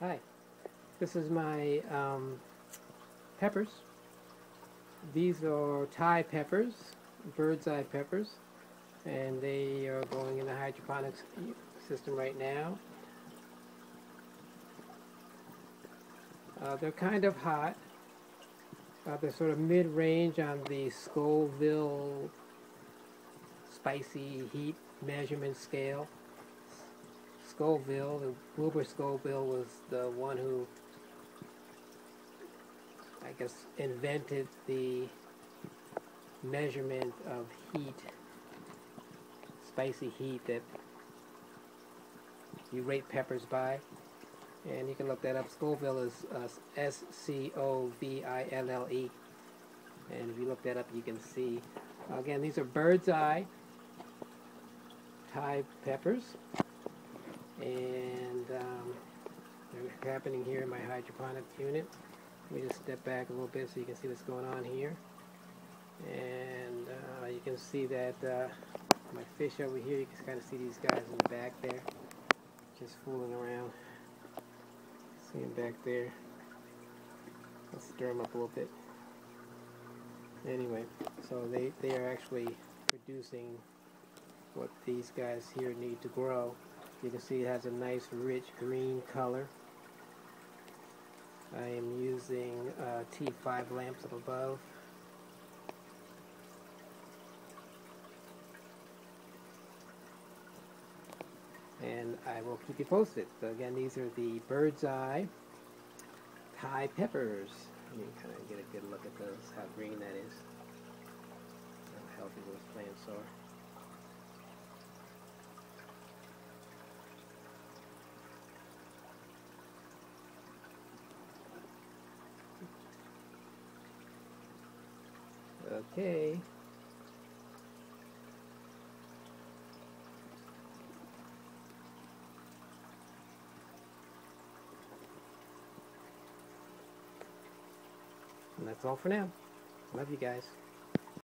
Hi, this is my peppers. These are Thai peppers, bird's eye peppers, and they are going in the hydroponics system right now. They're kind of hot. They're sort of mid-range on the Scoville spicy heat measurement scale. Scoville, the Wilbur Scoville was the one who, I guess, invented the measurement of heat, spicy heat that you rate peppers by. And you can look that up. Scoville is Scoville. And if you look that up, you can see. Again, these are bird's eye Thai peppers. And they're happening here in my hydroponic unit. Let me just step back a little bit so you can see what's going on here. And you can see that my fish over here, you can kind of see these guys in the back there, just fooling around. See them back there. Let's stir them up a little bit. Anyway, so they are actually producing what these guys here need to grow. You can see it has a nice rich green color. I am using T5 lamps up above. And I will keep you posted. So again, these are the bird's eye Thai peppers. Let me kind of get a good look at those, how green that is, how healthy those plants are. Okay. And that's all for now. Love you guys.